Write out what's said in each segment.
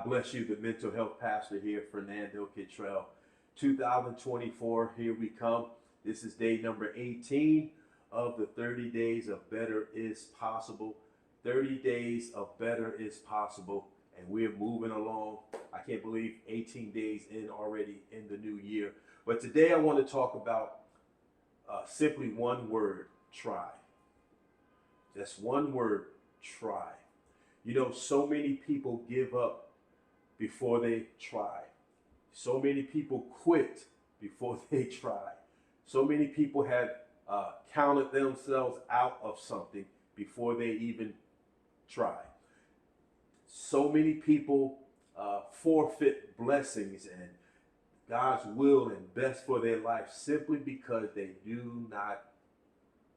God bless you, the mental health pastor here, Fernando Kittrell. 2024, here we come. This is day number 18 of the 30 days of better is possible. 30 days of better is possible, and we're moving along. I can't believe 18 days in already in the new year. But today I want to talk about simply one word: try. Just one word: try. You know, so many people give up before they try. So many people quit before they try. So many people have counted themselves out of something before they even try. So many people forfeit blessings and God's will and best for their life simply because they do not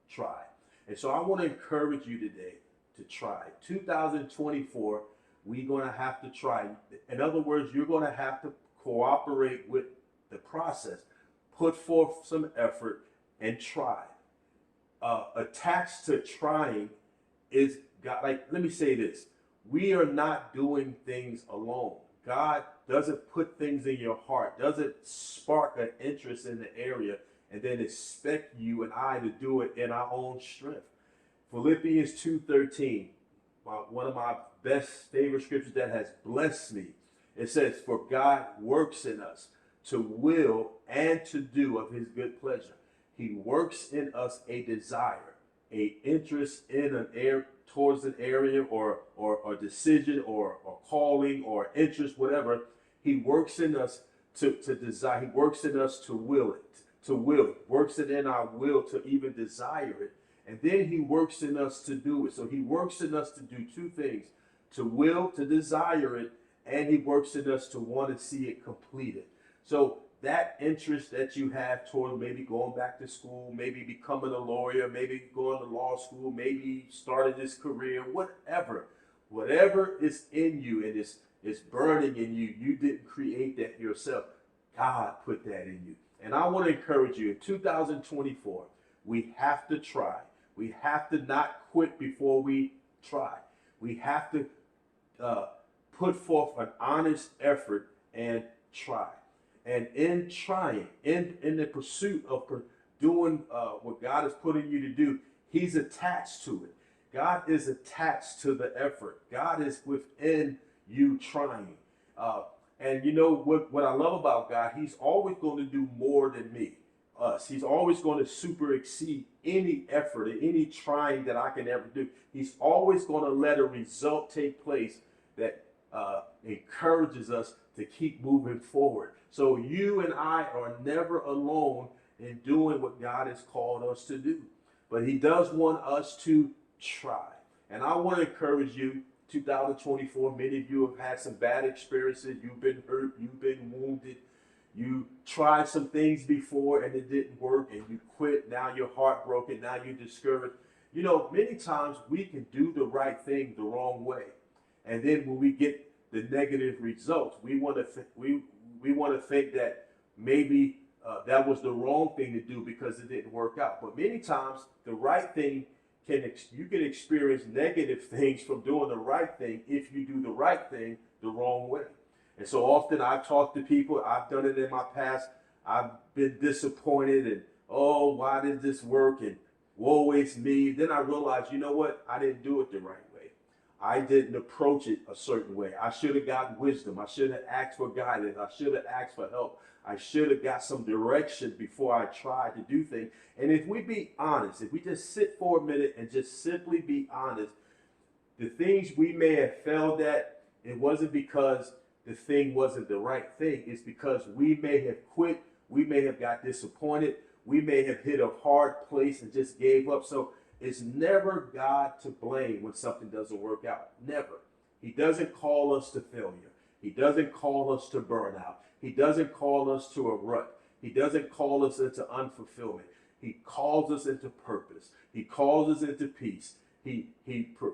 try. And so I want to encourage you today to try. 2024, we're going to have to try. In other words, you're going to have to cooperate with the process, put forth some effort, and try. Attached to trying is God. Like, let me say this: we are not doing things alone. God doesn't put things in your heart, doesn't spark an interest in the area, and then expect you and I to do it in our own strength. Philippians 2:13, one of my best favorite scriptures that has blessed me. It says, "For God works in us to will and to do of his good pleasure." He works in us a desire, a interest in an area, towards an area or decision or calling or interest, whatever. He works in us to desire. He works in us to will it, works it in our will to even desire it. And then he works in us to do it. So he works in us to do two things: to will, to desire it, and he works in us to want to see it completed. So that interest that you have toward maybe going back to school, maybe becoming a lawyer, maybe going to law school, maybe starting this career, whatever is in you and is burning in you, you didn't create that yourself. God put that in you. And I want to encourage you, in 2024, we have to try. We have to not quit before we try. We have to put forth an honest effort and try. And in trying, in the pursuit of doing what God has put in you to do, he's attached to it. God is attached to the effort. God is within you trying. And you know what I love about God? He's always going to do more than me, us. He's always going to super exceed any effort or any trying that I can ever do. He's always going to let a result take place that encourages us to keep moving forward. So you and I are never alone in doing what God has called us to do. But he does want us to try. And I want to encourage you, 2024, many of you have had some bad experiences. You've been hurt. You've been wounded. You tried some things before and it didn't work and you quit. Now you're heartbroken. Now you're discouraged. You know, many times we can do the right thing the wrong way. And then when we get the negative results, we want to think that maybe that was the wrong thing to do because it didn't work out. But many times the right thing you can experience negative things from doing the right thing if you do the right thing the wrong way. And so often I've talked to people, I've done it in my past, I've been disappointed and, oh, why did this work? And woe is me. Then I realized, you know what? I didn't do it the right way. I didn't approach it a certain way. I should have gotten wisdom. I should have asked for guidance. I should have asked for help. I should have got some direction before I tried to do things. And if we be honest, if we just sit for a minute and just simply be honest, the things we may have failed at, it wasn't because the thing wasn't the right thing. It's because we may have quit. We may have got disappointed. We may have hit a hard place and just gave up. So it's never God to blame when something doesn't work out. Never. He doesn't call us to failure. He doesn't call us to burnout. He doesn't call us to a rut. He doesn't call us into unfulfillment. He calls us into purpose. He calls us into peace. He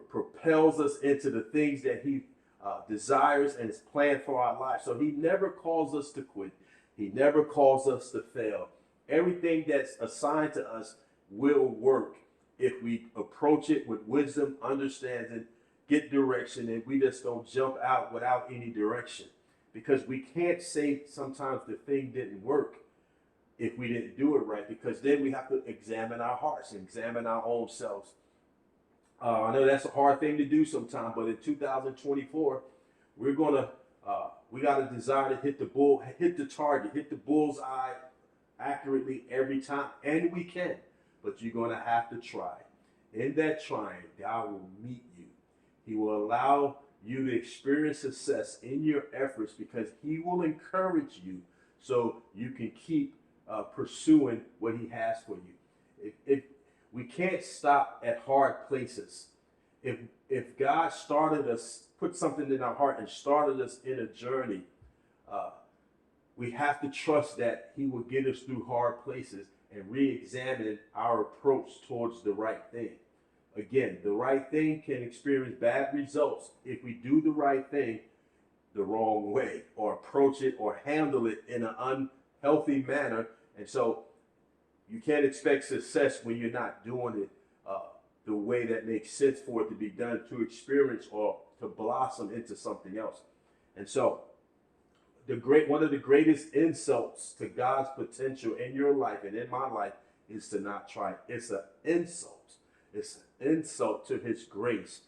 propels us into the things that he desires and is planned for our lives. So he never calls us to quit. He never calls us to fail. Everything that's assigned to us will work if we approach it with wisdom, understanding, get direction, and we just don't jump out without any direction, because we can't say sometimes the thing didn't work if we didn't do it right, because then we have to examine our hearts and examine our own selves. I know that's a hard thing to do sometimes, but in 2024, we're gonna we got a desire to hit the target, hit the bullseye accurately every time, and we can. But you're gonna have to try. In that trying, God will meet you. He will allow you to experience success in your efforts, because He will encourage you so you can keep pursuing what He has for you. If we can't stop at hard places. If God started us, put something in our heart and started us in a journey, we have to trust that He will get us through hard places and re-examine our approach towards the right thing. Again, the right thing can experience bad results if we do the right thing the wrong way, or approach it or handle it in an unhealthy manner. And so you can't expect success when you're not doing it the way that makes sense for it to be done, to experience or to blossom into something else. And so one of the greatest insults to God's potential in your life and in my life is to not try. It's an insult. It's an insult to His grace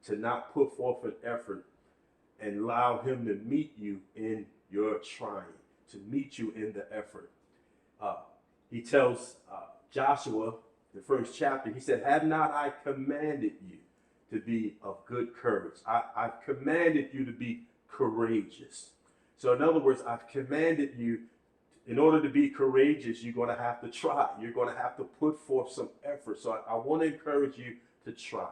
to not put forth an effort and allow Him to meet you in your trying, to meet you in the effort. He tells Joshua, the first chapter, he said, "Have not I commanded you to be of good courage? I've commanded you to be courageous." So in other words, I've commanded you, in order to be courageous, you're going to have to try. You're going to have to put forth some effort. So I want to encourage you to try.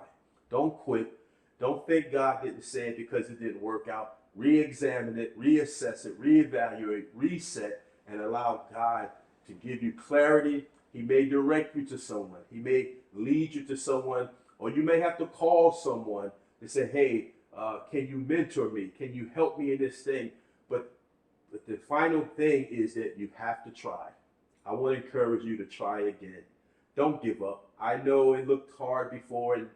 Don't quit. Don't think God didn't say it because it didn't work out. Re-examine it, reassess it, reevaluate, reset, and allow God to give you clarity. He may direct you to someone. He may lead you to someone, or you may have to call someone to say, "Hey, can you mentor me? Can you help me in this thing?" But the final thing is that you have to try. I want to encourage you to try again. Don't give up. I know it looked hard before, and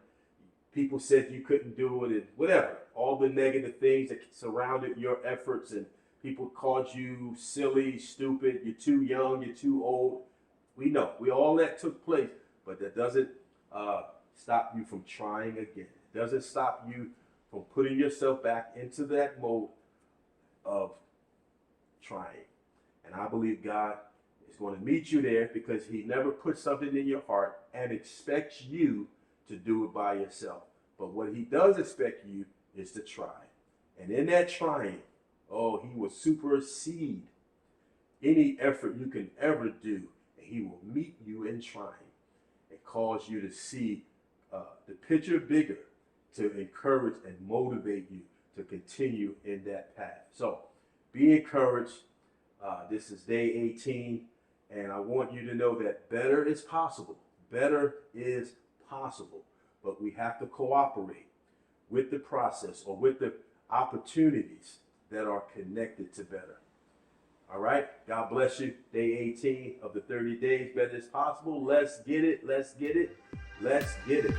people said you couldn't do it, and whatever. All the negative things that surrounded your efforts, and people called you silly, stupid, you're too young, you're too old. We know. All that took place, but that doesn't stop you from trying again. It doesn't stop you from putting yourself back into that mode of trying. And I believe God is going to meet you there, because He never puts something in your heart and expects you to do it by yourself. But what He does expect you is to try. And in that trying, He will supersede any effort you can ever do. And He will meet you in trying and cause you to see the picture bigger, to encourage and motivate you to continue in that path. So be encouraged. This is day 18, and I want you to know that better is possible. Better is possible, but we have to cooperate with the process, or with the opportunities that are connected to better. All right. God bless you. Day 18 of the 30 days. Better is possible. Let's get it. Let's get it. Let's get it.